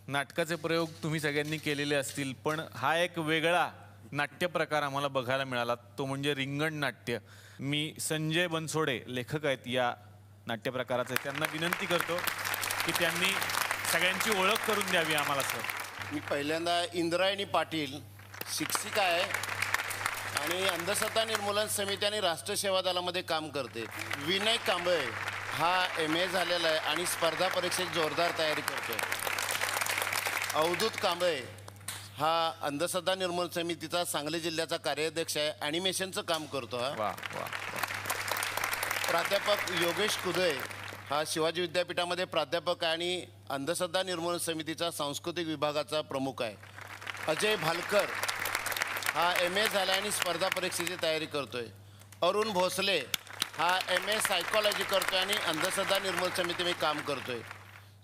नाटकाचे प्रयोग तुम्ही सगळ्यांनी केलेले असतील, पण हा एक वेगळा नाट्य प्रकार आम्हाला बघायला मिळाला, तो म्हणजे रिंगण नाट्य. मी संजय बनसोडे लेखक आहेत या नाट्य प्रकाराचे, त्यांना विनंती करतो की त्यांनी सगळ्यांची ओळख करून द्यावी आम्हाला. सर, मी पहिल्यांदा इंद्रायणी पाटील शिक्षिका आहे आणि अंधश्रद्धा निर्मूलन समिती आणि राष्ट्र सेवा दलामध्ये काम करते. विनय कांबळे हा MA झालेला आहे आणि स्पर्धा परीक्षेत जोरदार तयारी करतोय. अवधूत कांबळे हा अंधश्रद्धा निर्मूलन समितीचा सांगली जिल्ह्याचा कार्याध्यक्ष आहे, ॲनिमेशनचं काम करतो. वा वा. प्राध्यापक योगेश कुदळे हा शिवाजी विद्यापीठामध्ये प्राध्यापक आणि अंधश्रद्धा निर्मूलन समितीचा सांस्कृतिक विभागाचा प्रमुख आहे. अजय भालकर हा MA झाला आणि स्पर्धा परीक्षेची तयारी करतोय. अरुण भोसले हा MA सायकॉलॉजी करतोय आणि अंधश्रद्धा निर्मूलन समितीमध्ये काम करतोय.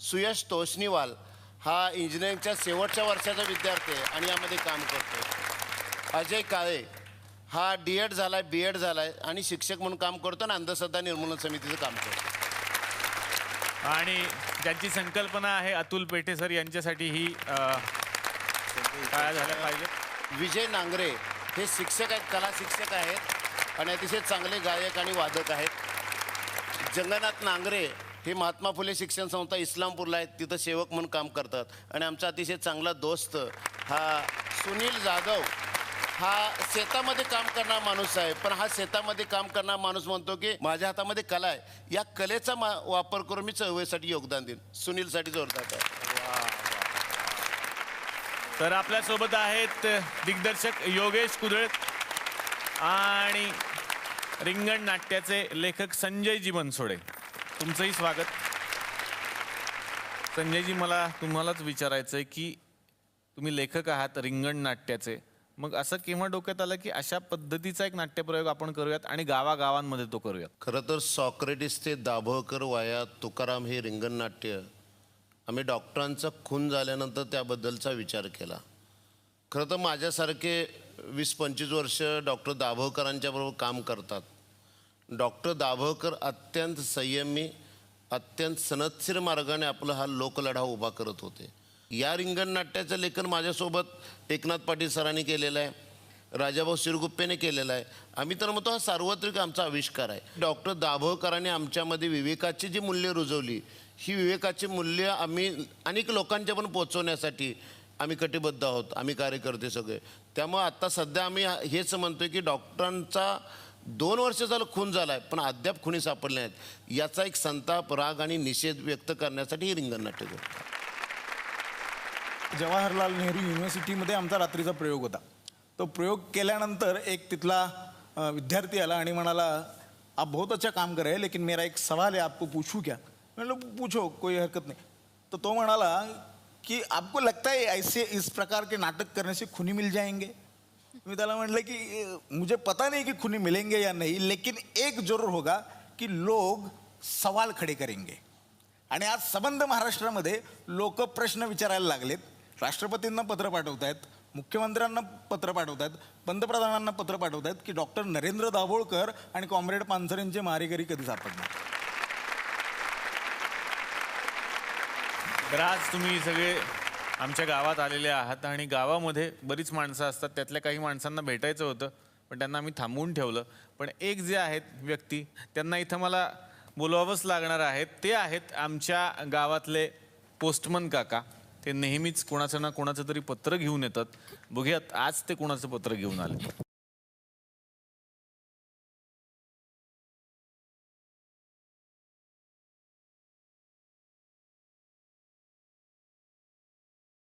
सुयश तोष्णीवाल हा इंजिनिअरिंगच्या शेवटच्या वर्षाचा विद्यार्थी आहे आणि यामध्ये काम करतोय. अजय काळे हा D.Ed झालाय, B.Ed झालाय आणि शिक्षक म्हणून काम करतो आणि अंधश्रद्धा निर्मूलन समितीचं काम करतो. आणि ज्यांची संकल्पना आहे अतुल पेठे सर, यांच्यासाठी ही काय झाल्या पाहिजे. विजय नांगरे हे शिक्षक आहेत, कला शिक्षक आहेत आणि अतिशय चांगले गायक आणि वादक आहेत. जगन्नाथ नांगरे हे महात्मा फुले शिक्षण संस्था इस्लामपूरला आहेत, तिथं सेवक म्हणून काम करतात. आणि आमचा अतिशय चांगला दोस्त हा सुनील जाधव हा शेतामध्ये काम करणारा माणूस आहे, पण हा शेतामध्ये काम करणारा माणूस म्हणतो की माझ्या हातामध्ये कला आहे, या कलेचा वापर करून मी चळवळीसाठी योगदान देईन. सुनीलसाठी जोरदार आहे. तर आपल्यासोबत आहेत दिग्दर्शक योगेश कुदळे आणि रिंगण नाट्याचे लेखक संजयजी बनसोडे. तुमचंही स्वागत. संजयजी, मला तुम्हालाच विचारायचं आहे की तुम्ही लेखक आहात रिंगण नाट्याचे, मग असं केव्हा डोक्यात आलं की अशा पद्धतीचा एक नाट्यप्रयोग आपण करूयात आणि गावागावांमध्ये तो करूयात? खरं तर सॉक्रेटिस ते दाभोळकर वाया तुकाराम हे रिंगण नाट्य आम्ही डॉक्टरांचा खून झाल्यानंतर त्याबद्दलचा विचार केला. खरं तर माझ्यासारखे 20-25 वर्ष डॉक्टर दाभोळकरांच्या बरोबर काम करतात. डॉक्टर दाभोळकर अत्यंत संयमी, अत्यंत सनदशीर मार्गाने आपला हा लोकलढा उभा करत होते. या रिंगण नाट्याचं लेखन माझ्यासोबत एकनाथ पाटील सरांनी केलेलं आहे, राजाभाऊ सिरगुप्पेने केलेलं आहे. आम्ही तर म्हणतो हा सार्वत्रिक आमचा आविष्कार आहे. डॉक्टर दाभोळकरांनी आमच्यामध्ये विवेकाची जी मूल्य रुजवली, ही विवेकाची मूल्य आम्ही अनेक लोकांच्या पण पोचवण्यासाठी आम्ही कटिबद्ध आहोत, आम्ही कार्यकर्ते सगळे. त्यामुळे आत्ता सध्या आम्ही हेच म्हणतोय की डॉक्टरांचा 2 वर्ष झालं खून झाला आहे, पण अद्याप खुनी सापडले नाहीत. याचा एक संताप, राग आणि निषेध व्यक्त करण्यासाठी ही रिंगण नाट्य करतो. जवाहरलाल नेहरू युनिव्हर्सिटीमध्ये आमचा रात्रीचा प्रयोग होता. तो प्रयोग केल्यानंतर एक तिथला विद्यार्थी आला आणि म्हणाला, आप बहुत अच्छा काम कर रहे हैं, लेकिन मेरा एक सवाल है, आपको पूछूं क्या? मैंने बोला पूछो, कोई हरकत नहीं. तो म्हणाला कि आपको लगता है ऐसे इस प्रकार के नाटक करने से खूनी मिल जाएंगे? मी त्याला म्हटलं की मुझे पता नहीं कि खूनी मिलेंगे या नहीं, लेकिन एक जरूर होगा कि लोग सवाल खडे करेंगे. आणि आज सबंध महाराष्ट्रामध्ये लोक प्रश्न विचारायला लागलेत. राष्ट्रपतींना पत्र पाठवत आहेत, मुख्यमंत्र्यांना पत्र पाठवत आहेत, पंतप्रधानांना पत्र पाठवत आहेत की डॉक्टर नरेंद्र दाभोळकर आणि कॉम्रेड पानसरेंचे मारेकरी कधी सापडणार. तर आज तुम्ही सगळे आमच्या गावात आलेले आहात आणि गावामध्ये बरीच माणसं असतात. त्यातल्या काही माणसांना भेटायचं होतं, पण त्यांना आम्ही थांबवून ठेवलं. पण एक जे आहेत व्यक्ती, त्यांना इथं मला बोलवावंच लागणार आहेत. ते आहेत आमच्या गावातले पोस्टमन काका. ते नेहमीच कोणाचं ना कोणाचं तरी पत्र घेऊन येतात. बघूयात आज ते कोणाचं पत्र घेऊन आले.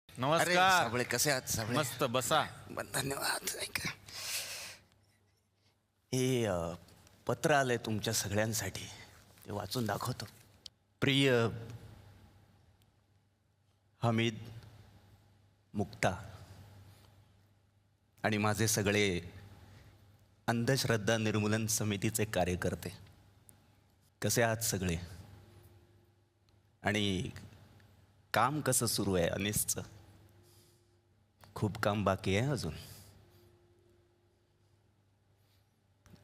नमस्कार साबळे, कसे आहात साबळे? मस्त, बसा. धन्यवाद. हे पत्र आलंय तुमच्या सगळ्यांसाठी, ते वाचून दाखवतो. प्रिय हमीद, मुक्ता आणि माझे सगळे अंधश्रद्धा निर्मूलन समितीचे कार्यकर्ते, कसे आहात सगळे? आणि काम कसं सुरू आहे अनिसचं? खूप काम बाकी आहे अजून,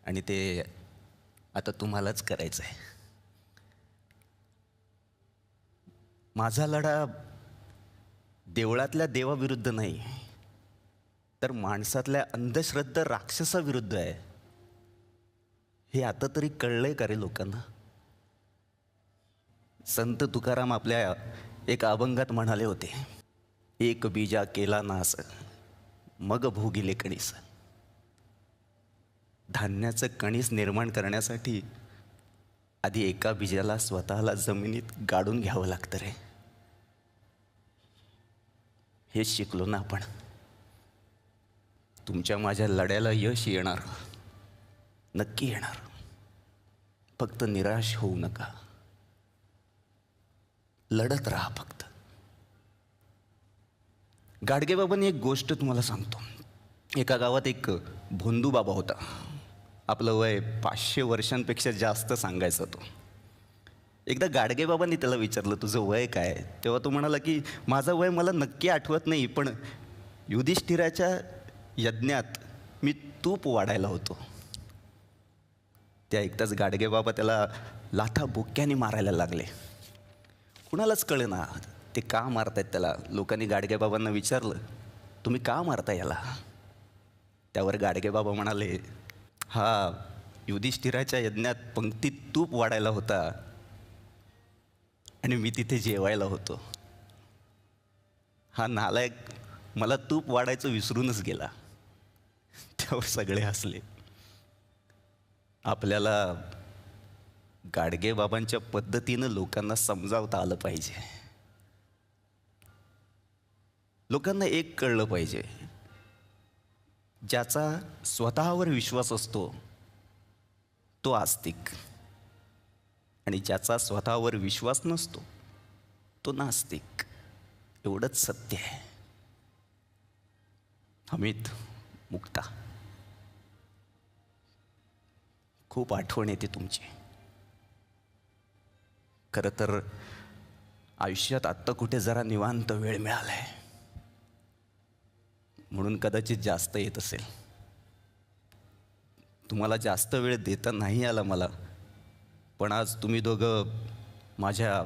आणि ते आता तुम्हालाच करायचं आहे. माझा लढा देवळातल्या देवाविरुद्ध नाही, तर माणसातल्या अंधश्रद्धा राक्षसाविरुद्ध आहे. हे आता तरी कळलंय का रे लोकांना? संत तुकाराम आपल्या एक अभंगात म्हणाले होते, एक बीजा केला नास मग भोगिले कणीस. धान्याचं कणीस निर्माण करण्यासाठी आधी एका बीजाला स्वतःला जमिनीत गाडून घ्यावं लागतं रे. हेच शिकलो ना आपण. तुमच्या माझ्या लढ्याला यश येणार, नक्की येणार. फक्त निराश होऊ नका, लढत राहा फक्त. गाडगेबाबांनी एक गोष्ट तुम्हाला सांगतो. एका गावात एक भोंदू बाबा होता. आपलं वय 500 वर्षांपेक्षा जास्त सांगायचा तो. एकदा गाडगेबाबांनी त्याला विचारलं, तुझं वय काय? तेव्हा तो म्हणाला की माझं वय मला नक्की आठवत नाही, पण युधिष्ठिराच्या यज्ञात मी तूप वाढायला होतो. त्या ऐकताच गाडगेबाबा त्याला लाथा बुक्क्याने मारायला लागले. कुणालाच कळेना ते का मारतायत त्याला. लोकांनी गाडगेबाबांना विचारलं, तुम्ही का मारता याला? त्यावर गाडगेबाबा म्हणाले, हा युधिष्ठिराच्या यज्ञात पंक्तीत तूप वाढायला होता आणि मी तिथे जेवायला होतो. हा नालायक मला तूप वाढायचं विसरूनच गेला. त्यावर सगळे हसले. आपल्याला गाडगेबाबांच्या पद्धतीनं लोकांना समजावता आलं पाहिजे. लोकांना एक कळलं पाहिजे, ज्याचा स्वतःवर विश्वास असतो तो आस्तिक, आणि ज्याचा स्वतःवर विश्वास नसतो तो नास्तिक. एवढंच सत्य आहे. हमीद, मुक्ता, खूप आठवण येते तुमची. खरं तर आयुष्यात आत्ता कुठे जरा निवांत वेळ मिळालाय म्हणून कदाचित जास्त येत असेल. तुम्हाला जास्त वेळ देता नाही आला मला, पण आज तुम्ही दोघं माझ्या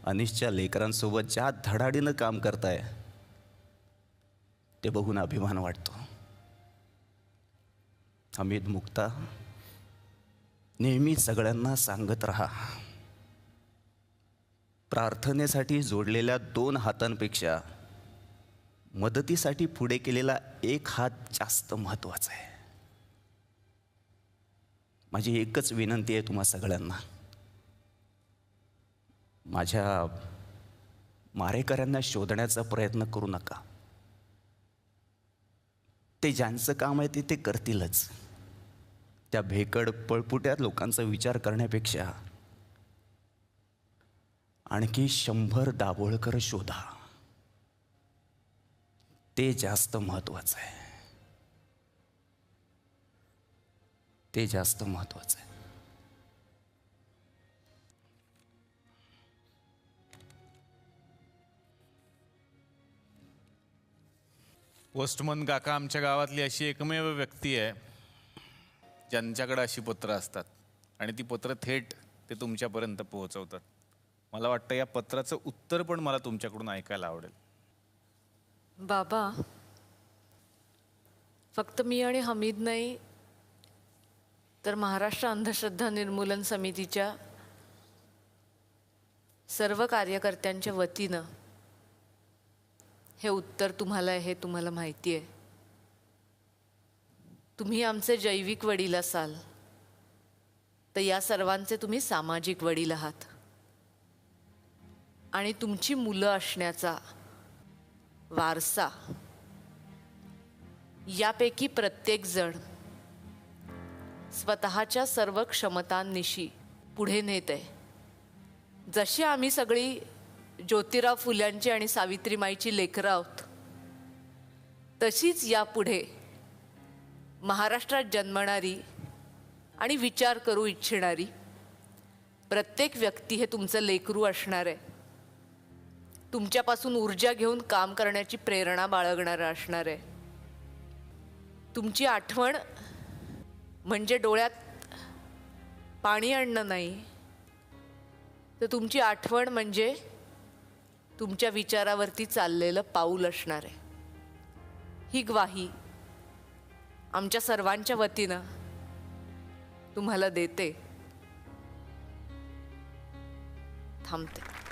अनिशच्या लेकरांसोबत ज्या धडाडीनं काम करताय ते बघून अभिमान वाटतो. हमीद, मुक्ता, नेहमी सगळ्यांना सांगत राहा, प्रार्थनेसाठी जोडलेल्या 2 हातांपेक्षा मदतीसाठी पुढे केलेला 1 हात जास्त महत्त्वाचा आहे. माझी एकच विनंती आहे तुम्हा सगळ्यांना, माझ्या मारेकऱ्यांना शोधण्याचा प्रयत्न करू नका. ते ज्यांचं काम आहे ते करतीलच. त्या भेकड पळपुट्या लोकांचा विचार करण्यापेक्षा आणखी 100 दाभोळकर शोधा, ते जास्त महत्त्वाचं आहे. ते जास्त महत्त्वाचं आहे. पोस्टमन काका आमच्या गावातली अशी एकमेव व्यक्ती आहे ज्यांच्याकडे अशी पत्रं असतात आणि ती पत्रं थेट ते तुमच्यापर्यंत पोहोचवतात. मला वाटतं या पत्राचं उत्तर पण मला तुमच्याकडून ऐकायला आवडेल. बाबा, फक्त मी आणि हमीद नाही तर महाराष्ट्र अंधश्रद्धा निर्मूलन समितीच्या सर्व कार्यकर्त्यांच्या वतीनं हे उत्तर तुम्हाला आहे, हे तुम्हाला माहिती आहे. तुम्ही आमचे जैविक वडील असाल तर या सर्वांचे तुम्ही सामाजिक वडील आहात. आणि तुमची मुलं असण्याचा वारसा यापैकी प्रत्येक जण स्वतःच्या सर्व क्षमतांनिशी पुढे नेत आहे. जशी आम्ही सगळी ज्योतिराव फुल्यांची आणि सावित्रीमाईची लेकरं आहोत, तशीच यापुढे महाराष्ट्रात जन्मणारी आणि विचार करू इच्छिणारी प्रत्येक व्यक्ती हे तुमचं लेकरू असणार आहे. तुमच्यापासून ऊर्जा घेऊन काम करण्याची प्रेरणा बाळगणारं असणार आहे. तुमची आठवण म्हणजे डोळ्यात पाणी आणणं नाही, तर तुमची आठवण म्हणजे तुमच्या विचारावरती चाललेलं पाऊल असणार आहे. ही ग्वाही आमच्या सर्वांच्या वतीनं तुम्हाला देते. थांबते.